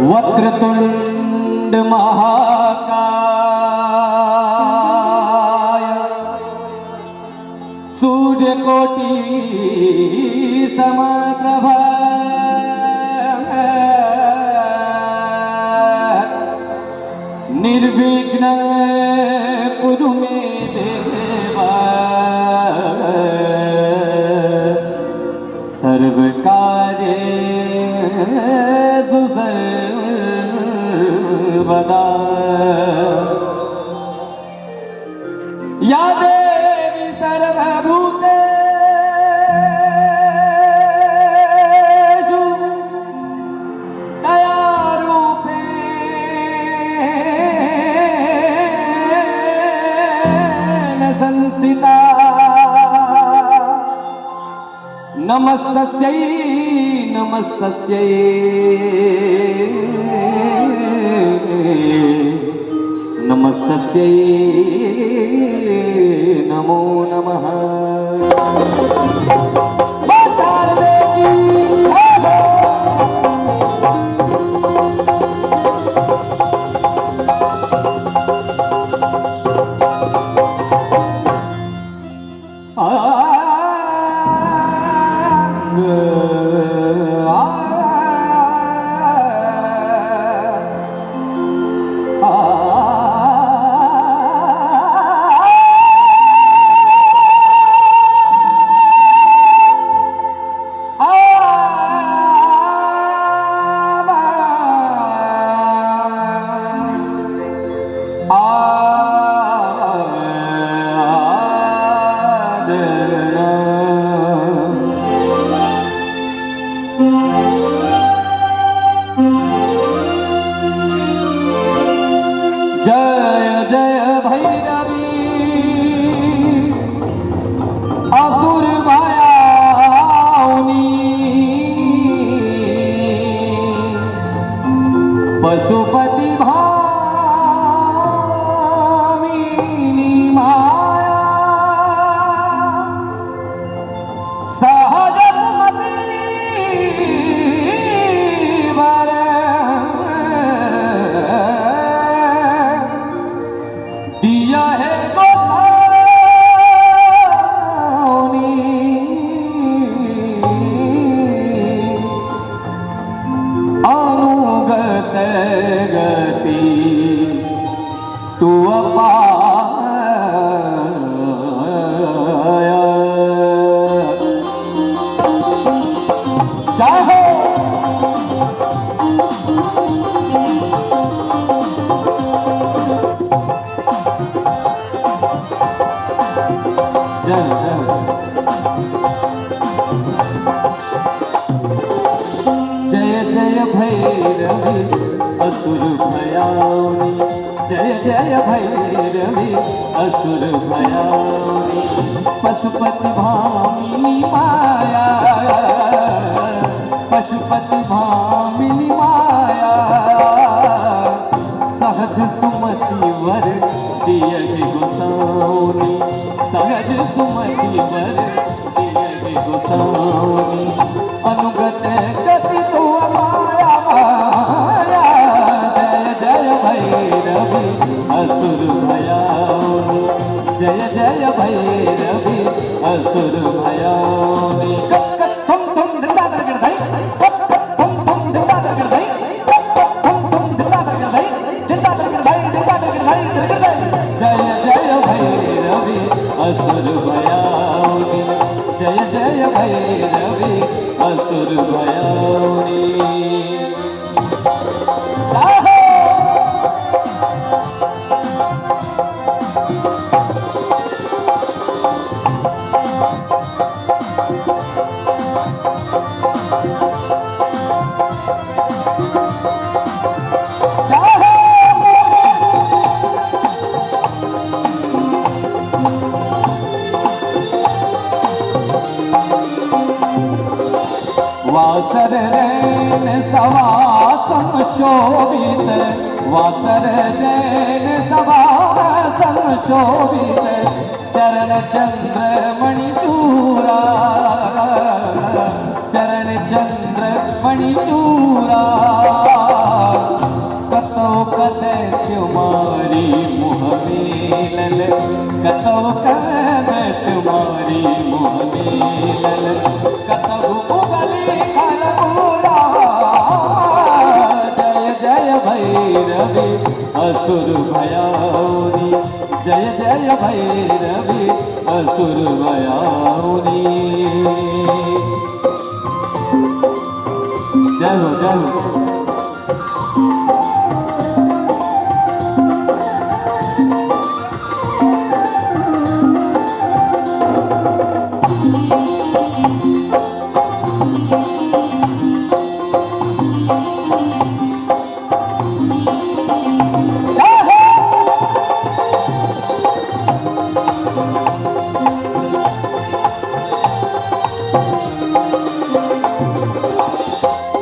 वक्रतुंड महाकाय सूर्यकोटि समप्रभ निर्विघ्नं कुरु मे देव सर्वकार्येषु सर्वदा। या देवी सर्वभूतेषु दयारूपेण संस्थिता नमस्तस्यै नमस्तस्यै नमस्तस्यै नमो नमः। जय जय भैरवी असुर भयाउनी पशुपति भामिनी माया सहजमती वर दिया है गोसाउनी अनुगत गति तू अपाया चाहो जय जय भैरवी असुर भयाउनी जय जय भैरवी असुर भयाउनी पशुपति भामिनी माया पशुपति भामिनी माया सहज सुमति वर दिया गोसाउनी सहज सुमति वर दिया गोसाउनी अनुगत गति तू माया माया जय जय भैरवी असुर भयाउनी जय जय भैरवी असुर भयाउनी थम थम धंधा कर दई थम थम धंधा कर दई थम थम धंधा कर दई धंधा कर दई धंधा कर दई जय जय भैरवी असुर भयाउनी जय जय भैरवी असुर भयाउनी वासर रैन सवासम शोभित, वासर रैन सवासम शोभित, चरण चंद्र मणिचूरा, चरण चंद्र मणिचूरा, कतो कदे तुम्हारी मुँह मेलल, कतो कदे तुम्हारी मुँह मेलल, कतो उगली खरबूरा, जय जय भैरवी असुर भयाउनी, जय जय भैरवी असुर भयाउनी। जय हो जय हो।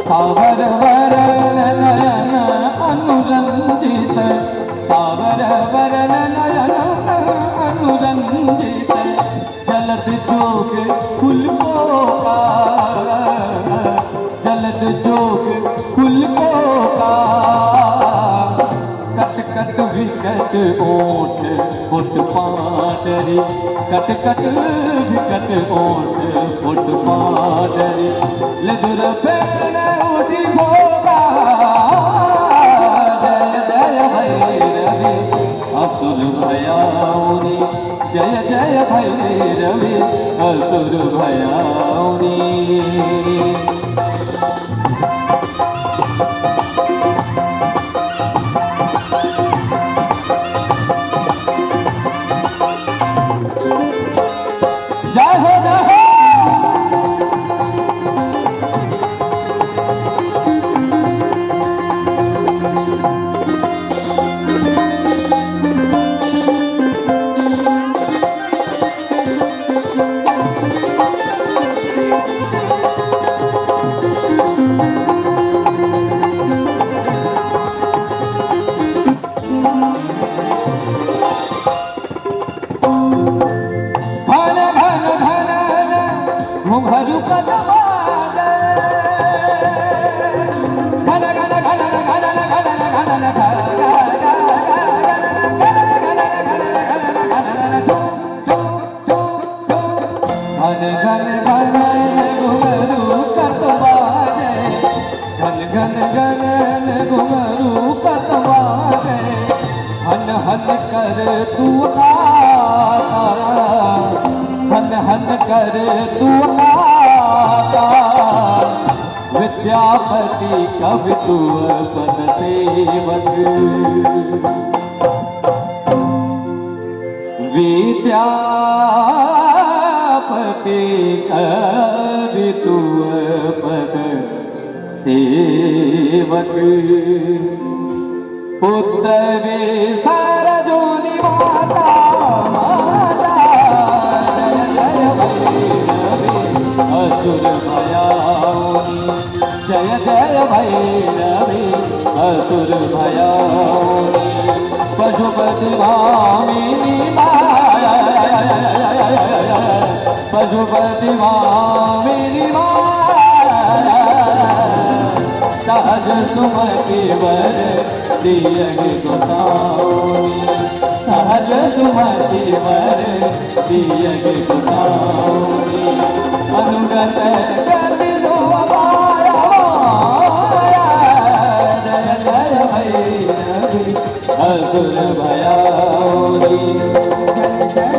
सावर वरन नयन अनुरंजित, सावर वरन नयन अनुरंजित, जलद जोग फुलकों का, जलद जोग फुलकों का, कट कट विकट ओठ फुट पाटरी, कट कट विकट ओठ फुट पाटरी, लदुर फेर उठी भोगा, जय जय भैरवी असुर भयाउनी, जय जय भैरवी असुर भयाउनी। घुंघरू का दरवाज़ा, घन घन घन घन घन घन घन घन घन घुंघरू का दरवाज़ा, घन घन घन घुंघरू का दरवाज़ा, हन हन कर तू आता, हन हन कर तू आता, विद्यापति कवि तू पद सेवक, विद्यापति कवि तू पद सेवक, पुत्र वे सरजोनी माता, असुर भयाउनी, जय जय भैरवी असुर भयाउनी, पशुपति भामिनी माया, पशुपति भामिनी माया, सहज सुमति वर दियहि गोसाउनी, सहज सुमति वर दियहि गोसाउनी, अनुगत गति दुआरा, जय जय भैरवी असुर भयाउनी, जय जय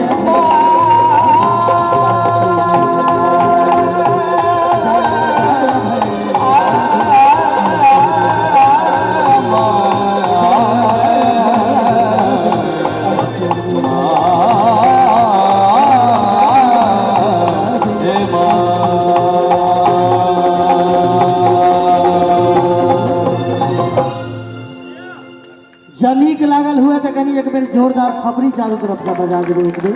जनीक लागल हुआ तो कनी एक बेर जोरदार खबरी चारों तरफ से बजा देबो एक बेर।